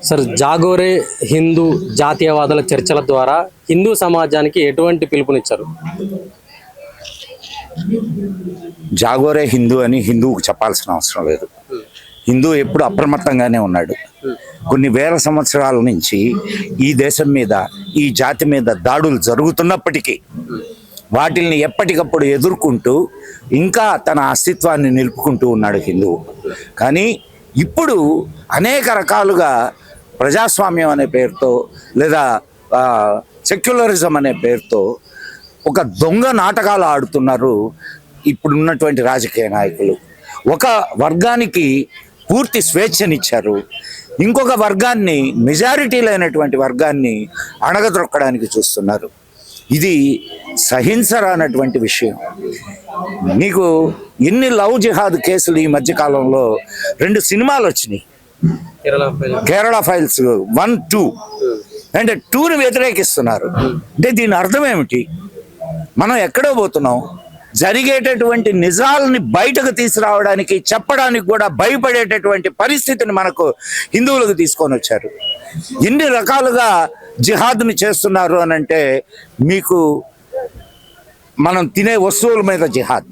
Sir జాగోరే Hindu జాతీయవాదుల చర్చల ద్వారా హిందూ సమాజానికి ఎటువంటి పిలుపునిచ్చారు? జాగోరే హిందూ అని హిందువుకు చెప్పాల్సిన అవసరం లేదు. హిందూ ఎప్పుడు అప్రమత్తంగానే ఉన్నాడు. కొన్ని వేల సంవత్సరాల నుంచి ఈ దేశం మీద, ఈ జాతి మీద దాడులు జరుగుతున్నప్పటికీ వాటిల్ని ఎప్పటికప్పుడు ఎదుర్కొంటూ ఇంకా తన అస్తిత్వాన్ని నిలుపుకుంటూ ఉన్నాడు హిందువు. కానీ ఇప్పుడు అనేక రకాలుగా ప్రజాస్వామ్యం అనే పేరుతో లేదా సెక్యులరిజం అనే పేరుతో ఒక దొంగ నాటకాలు ఆడుతున్నారు ఇప్పుడున్నటువంటి రాజకీయ నాయకులు. ఒక వర్గానికి పూర్తి స్వేచ్ఛనిచ్చారు, ఇంకొక వర్గాన్ని, మెజారిటీ లేనటువంటి వర్గాన్ని అణగదొక్కడానికి చూస్తున్నారు. ఇది సహించరానటువంటి విషయం. నీకు ఎన్ని లవ్ జిహాద్ కేసులు ఈ మధ్యకాలంలో 2 సినిమాలు వచ్చినాయి. కేరళ ఫైల్స్ 1, 2 అంటే 2ని వ్యతిరేకిస్తున్నారు. అంటే దీని అర్థం ఏమిటి? మనం ఎక్కడో పోతున్నాం. జరిగేటటువంటి నిజాలని బయటకు తీసుకురావడానికి, చెప్పడానికి కూడా భయపడేటటువంటి పరిస్థితిని మనకు హిందువులకు తీసుకొని వచ్చారు. ఎన్ని రకాలుగా జిహాద్ని చేస్తున్నారు అని అంటే, మీకు మనం తినే వస్తువుల మీద జిహాద్,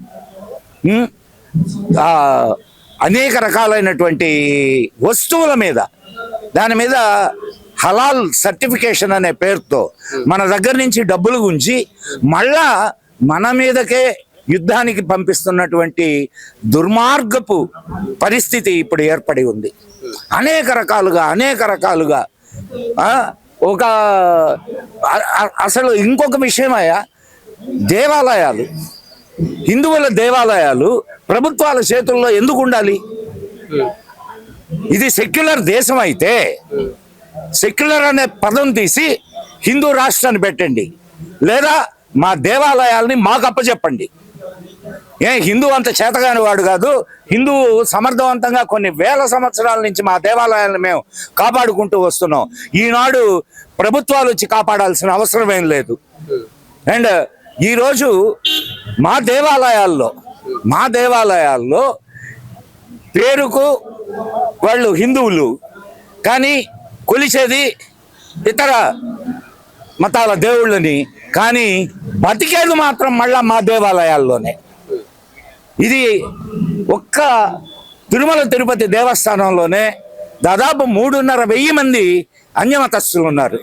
అనేక రకాలైనటువంటి వస్తువుల మీద, దాని మీద హలాల్ సర్టిఫికేషన్ అనే పేరుతో మన దగ్గర నుంచి డబ్బులు గుంచి మళ్ళా మన మీదకే యుద్ధానికి పంపిస్తున్నటువంటి దుర్మార్గపు పరిస్థితి ఇప్పుడు ఏర్పడి ఉంది. అనేక రకాలుగా ఒక అసలు ఇంకొక విషయమయ్యా, దేవాలయాలు, హిందువుల దేవాలయాలు ప్రభుత్వాల చేతుల్లో ఎందుకు ఉండాలి? ఇది సెక్యులర్ దేశం అయితే సెక్యులర్ అనే పదం తీసి హిందూ రాష్ట్రాన్ని పెట్టండి, లేదా మా దేవాలయాల్ని మాకు అప్పచెప్పండి. హిందూ అంత చేతగాని వాడు కాదు. హిందువు సమర్థవంతంగా కొన్ని వేల సంవత్సరాల నుంచి మా దేవాలయాలను మేము కాపాడుకుంటూ వస్తున్నాం. ఈనాడు ప్రభుత్వాలు వచ్చి కాపాడాల్సిన అవసరం ఏం లేదు. అండ్ ఈరోజు మా దేవాలయాల్లో పేరుకు వాళ్ళు హిందువులు, కానీ కొలిచేది ఇతర మతాల దేవుళ్ళని, కానీ బతికేది మాత్రం మళ్ళా మా దేవాలయాల్లోనే. ఇది ఒక్క తిరుమల తిరుపతి దేవస్థానంలోనే దాదాపు 3,500 మంది అన్యమతస్థులు ఉన్నారు.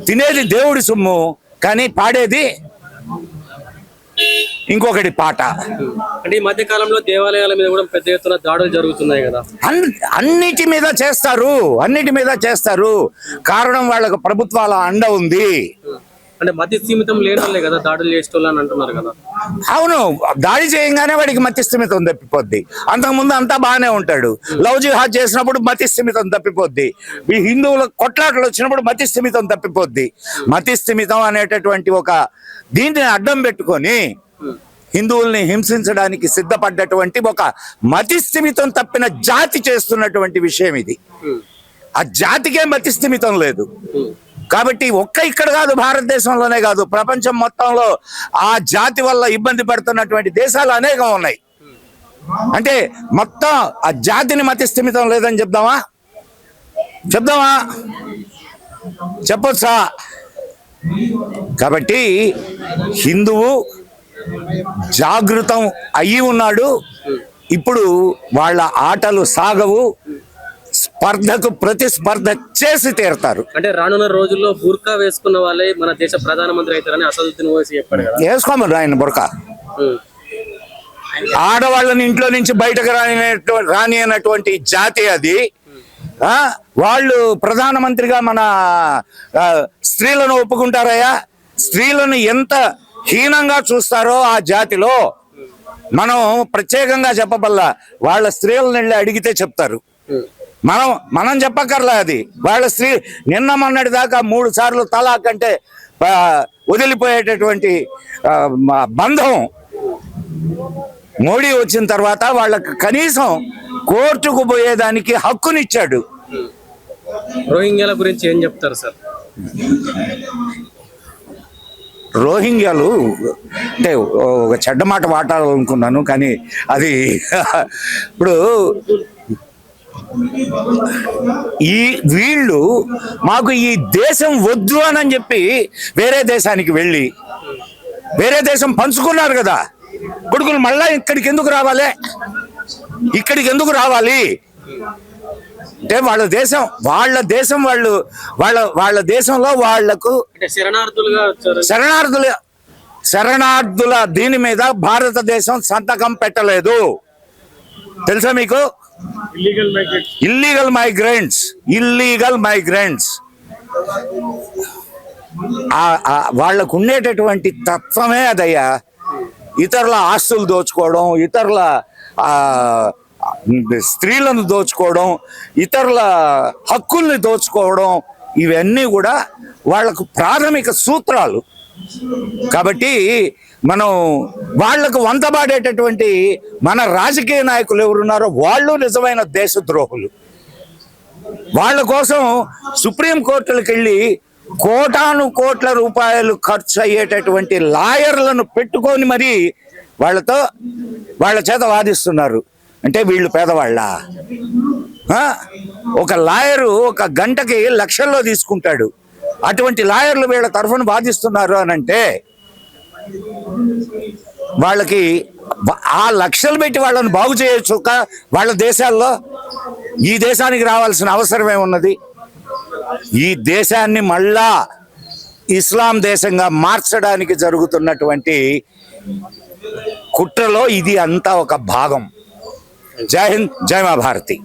తినేది దేవుడి సొమ్ము, కానీ పాడేది ఇంకొకటి పాట. అంటే ఈ మధ్య కాలంలో దేవాలయాల మీద కూడా పెద్ద ఎత్తున దాడులు జరుగుతున్నాయి కదా. అన్నిటి మీద చేస్తారు. కారణం వాళ్ళకు ప్రభుత్వాల అండ ఉంది. అంటే మతి స్థిమితం లేని కదా దాడులు చేసేటోళ్ళని అంటున్నారు కదా. అవును, దాడి చేయంగానే వాడికి మతి స్థిమితం తప్పిపోద్ది. అంతకుముందు అంతా బాగానే ఉంటాడు. లవ్ జిహాద్ చేసినప్పుడు మతి స్థిమితం తప్పిపోద్ది. ఈ హిందువుల కొట్లాటలు వచ్చినప్పుడు మతి స్థిమితం తప్పిపోద్ది. మతి స్థిమితం అనేటటువంటి ఒక దీన్ని అడ్డం పెట్టుకొని హిందువుల్ని హింసించడానికి సిద్ధపడ్డటువంటి ఒక మతి స్థిమితం తప్పిన జాతి చేస్తున్నటువంటి విషయం ఇది. ఆ జాతికే మతి స్థిమితం లేదు. కాబట్టి ఇక్కడ కాదు, భారతదేశంలోనే కాదు, ప్రపంచం మొత్తంలో ఆ జాతి వల్ల ఇబ్బంది పడుతున్నటువంటి దేశాలు అనేకం ఉన్నాయి. అంటే మొత్తం ఆ జాతిని మతి స్థిమితం లేదని చెప్దామా? చెప్పొచ్చా? కాబట్టి హిందువు జాగృతం అయ్యి ఉన్నాడు. ఇప్పుడు వాళ్ళ ఆటలు సాగవు. స్పర్ధకు ప్రతిస్పర్ధ చేసి తీరుతారు. అంటే రానున్న రోజుల్లో బుర్కా వేసుకున్న వాళ్ళే మన దేశ ప్రధానమంత్రి అవుతారని అసదుద్దీన్ ఓవైసీ చెప్పాడు కదా. వేసుకోమరు ఆయన బుర్కా. ఆడవాళ్ళని ఇంట్లో నుంచి బయటకు రానియనటువంటి జాతి అది. వాళ్ళు ప్రధానమంత్రిగా మన స్త్రీలను ఒప్పుకుంటారయ్యా? స్త్రీలను ఎంత హీనంగా చూస్తారో ఆ జాతిలో మనం ప్రత్యేకంగా చెప్పబల్లా. వాళ్ళ స్త్రీలను వెళ్ళి అడిగితే చెప్తారు. మనం చెప్పక్కర్లా. అది వాళ్ళ స్త్రీ. నిన్న మొన్నటి దాకా 3 సార్లు తలాక్ అంటే వదిలిపోయేటటువంటి బంధం మోడీ వచ్చిన తర్వాత వాళ్ళకి కనీసం కోర్టుకు పోయేదానికి హక్కునిచ్చాడు. రోహింగ్యాల గురించి ఏం చెప్తారు సార్? రోహింగ్యాలు అంటే ఒక చెడ్డ మాట వాటాలనుకున్నాను, కానీ అది ఇప్పుడు వీళ్ళు మాకు ఈ దేశం వద్దు అని చెప్పి వేరే దేశానికి వెళ్ళి వేరే దేశం పంచుకున్నారు కదా, కొడుకులు మళ్ళా ఇక్కడికి ఎందుకు రావాలి? ఇక్కడికి ఎందుకు రావాలి అంటే వాళ్ళ దేశం వాళ్ళ దేశంలో వాళ్లకు అంటే శరణార్థులుగా వచ్చారు. శరణార్థుల దీని మీద భారతదేశం సంతకం పెట్టలేదు, తెలుసా మీకు? ఇల్లీగల్ మైగ్రెంట్స్ వాళ్ళకు ఉండేటటువంటి తత్వమే అదయ్యా. ఇతరుల ఆస్తులు దోచుకోవడం, ఇతరుల స్త్రీలను దోచుకోవడం, ఇతరుల హక్కుల్ని దోచుకోవడం, ఇవన్నీ కూడా వాళ్లకు ప్రాథమిక సూత్రాలు. కాబట్టి మనం వాళ్లకు వంతబాడేటటువంటి మన రాజకీయ నాయకులు ఎవరున్నారో వాళ్ళు నిజమైన దేశద్రోహులు. వాళ్ళ కోసం సుప్రీంకోర్టులకు వెళ్ళి కోటాను కోట్ల రూపాయలు ఖర్చు అయ్యేటటువంటి లాయర్లను పెట్టుకొని మరి వాళ్ళ చేత వాదిస్తున్నారు. అంటే వీళ్ళు పేదవాళ్ళ? ఒక లాయరు ఒక గంటకి లక్షల్లో తీసుకుంటాడు. అటువంటి లాయర్లు వీళ్ళ తరఫున వాదిస్తున్నారు అని అంటే వాళ్ళకి ఆ లక్షలు పెట్టి వాళ్ళని బాగు చేయొచ్చు వాళ్ళ దేశాల్లో. ఈ దేశానికి రావాల్సిన అవసరం ఏమున్నది? ఈ దేశాన్ని మళ్ళా ఇస్లాం దేశంగా మార్చడానికి జరుగుతున్నటువంటి కుట్రలో ఇది అంతా ఒక భాగం. జై హింద్, జై మా భారతి.